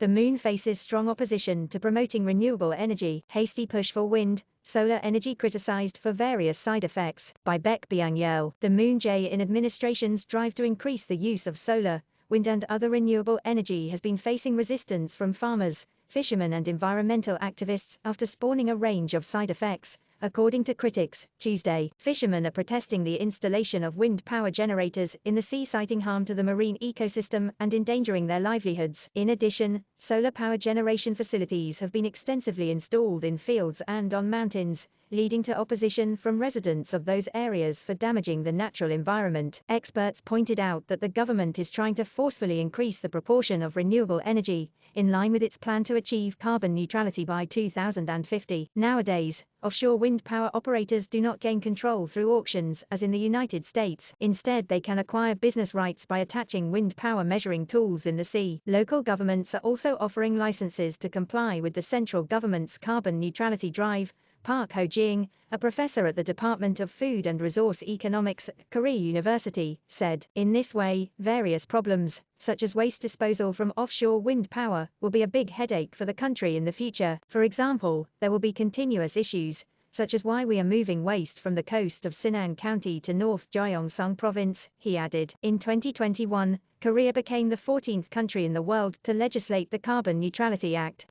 The Moon faces strong opposition to promoting renewable energy. Hasty push for wind, solar energy criticized for various side effects. By Baek Byung-yeol. The Moon Jae-in administration's drive to increase the use of solar, wind and other renewable energy has been facing resistance from farmers, fishermen and environmental activists after spawning a range of side effects. According to critics, Tuesday, fishermen are protesting the installation of wind power generators in the sea, citing harm to the marine ecosystem and endangering their livelihoods. In addition, solar power generation facilities have been extensively installed in fields and on mountains, leading to opposition from residents of those areas for damaging the natural environment. Experts pointed out that the government is trying to forcefully increase the proportion of renewable energy, in line with its plan to achieve carbon neutrality by 2050. Nowadays, offshore wind power operators do not gain control through auctions as in the United States. Instead, they can acquire business rights by attaching wind power measuring tools in the sea. Local governments are also offering licenses to comply with the central government's carbon neutrality drive. Park Ho-jing, a professor at the Department of Food and Resource Economics at Korea University, said, "In this way, various problems, such as waste disposal from offshore wind power, will be a big headache for the country in the future. For example, there will be continuous issues, such as why we are moving waste from the coast of Sinan County to North Jeolla Province," he added. In 2021, Korea became the 14th country in the world to legislate the Carbon Neutrality Act,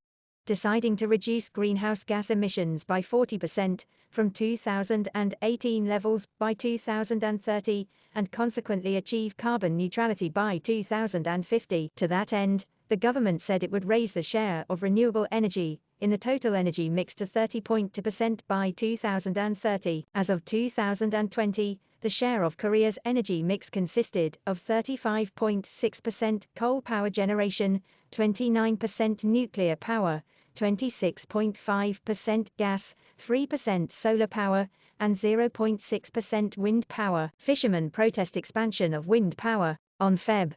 deciding to reduce greenhouse gas emissions by 40% from 2018 levels by 2030, and consequently achieve carbon neutrality by 2050. To that end, the government said it would raise the share of renewable energy in the total energy mix to 30.2% by 2030. As of 2020, the share of Korea's energy mix consisted of 35.6% coal power generation, 29% nuclear power, 26.5% gas, 3% solar power, and 0.6% wind power. Fishermen protest expansion of wind power. On Feb.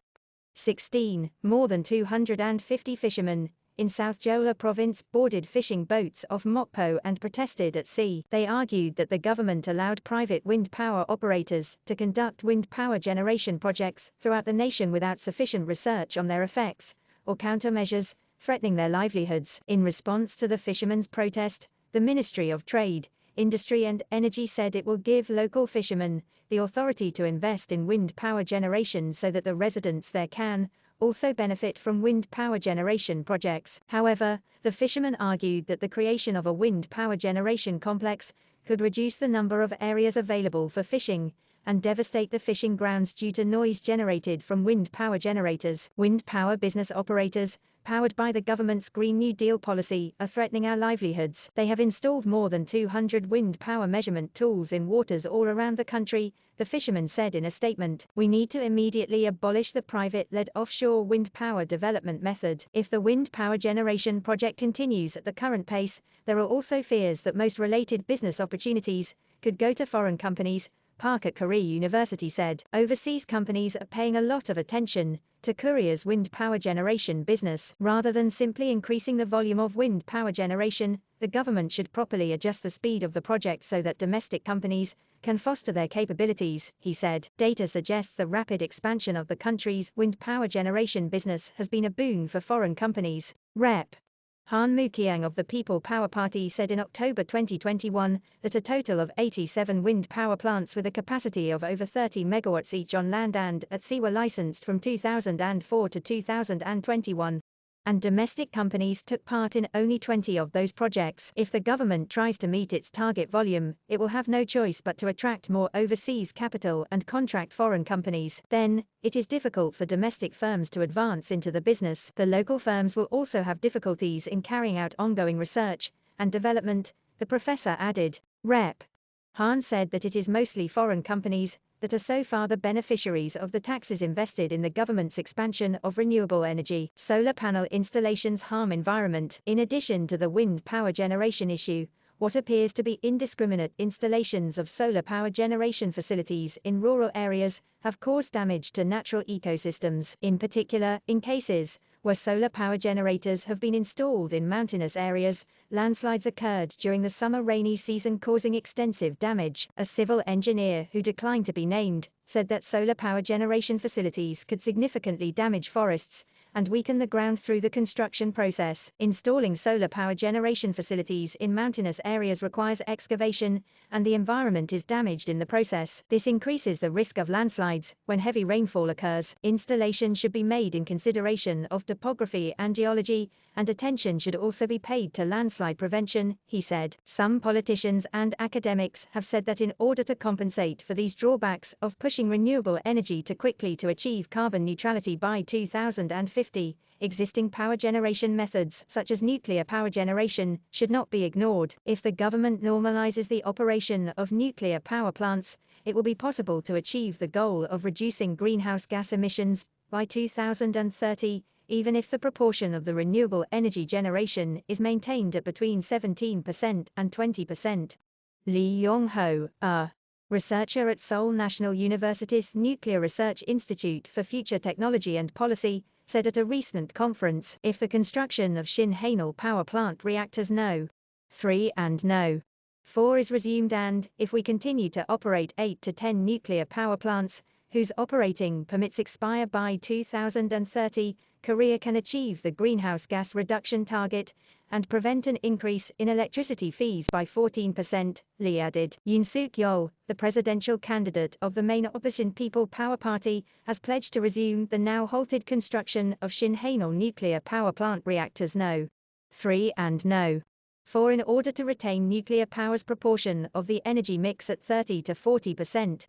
16, more than 250 fishermen in South Jeolla Province boarded fishing boats off Mokpo and protested at sea. They argued that the government allowed private wind power operators to conduct wind power generation projects throughout the nation without sufficient research on their effects or countermeasures, threatening their livelihoods. In response to the fishermen's protest, the Ministry of Trade, Industry and Energy said it will give local fishermen the authority to invest in wind power generation so that the residents there can also benefit from wind power generation projects. However, the fishermen argued that the creation of a wind power generation complex could reduce the number of areas available for fishing and devastate the fishing grounds due to noise generated from wind power generators. Wind power business operators, powered by the government's Green New Deal policy, are threatening our livelihoods. They have installed more than 200 wind power measurement tools in waters all around the country, the fishermen said in a statement. "We need to immediately abolish the private-led offshore wind power development method. If the wind power generation project continues at the current pace, there are also fears that most related business opportunities could go to foreign companies," Park at Korea University said. Overseas companies are paying a lot of attention to Korea's wind power generation business. Rather than simply increasing the volume of wind power generation, the government should properly adjust the speed of the project so that domestic companies can foster their capabilities, he said. Data suggests the rapid expansion of the country's wind power generation business has been a boon for foreign companies. Rep. Moo-kyung of the People Power Party said in October 2021 that a total of 87 wind power plants with a capacity of over 30 megawatts each on land and at sea were licensed from 2004 to 2021. And domestic companies took part in only 20 of those projects. If the government tries to meet its target volume, it will have no choice but to attract more overseas capital and contract foreign companies. Then, it is difficult for domestic firms to advance into the business. The local firms will also have difficulties in carrying out ongoing research and development, the professor added. Rep. Han said that it is mostly foreign companies that are so far the beneficiaries of the taxes invested in the government's expansion of renewable energy. Solar panel installations harm environment. In addition to the wind power generation issue, what appears to be indiscriminate installations of solar power generation facilities in rural areas have caused damage to natural ecosystems, in particular, in cases where solar power generators have been installed in mountainous areas. Landslides occurred during the summer rainy season, causing extensive damage. A civil engineer who declined to be named said that solar power generation facilities could significantly damage forests and weaken the ground through the construction process. Installing solar power generation facilities in mountainous areas requires excavation, and the environment is damaged in the process. This increases the risk of landslides when heavy rainfall occurs. Installation should be made in consideration of topography and geology, and attention should also be paid to landslide prevention, he said. Some politicians and academics have said that in order to compensate for these drawbacks of pushing renewable energy too quickly to achieve carbon neutrality by 2050, existing power generation methods such as nuclear power generation should not be ignored. If the government normalizes the operation of nuclear power plants, it will be possible to achieve the goal of reducing greenhouse gas emissions by 2030, even if the proportion of the renewable energy generation is maintained at between 17% and 20%. Lee Yong-ho, a researcher at Seoul National University's Nuclear Research Institute for Future Technology and Policy, said at a recent conference, if the construction of Shin Hanul power plant reactors No. 3 and No. 4 is resumed, and if we continue to operate 8 to 10 nuclear power plants, whose operating permits expire by 2030, Korea can achieve the greenhouse gas reduction target and prevent an increase in electricity fees by 14%, Lee added. Yoon Suk-yeol, the presidential candidate of the main opposition People Power Party, has pledged to resume the now halted construction of Shin Hanul nuclear power plant reactors No. 3 and No. 4 in order to retain nuclear power's proportion of the energy mix at 30 to 40%.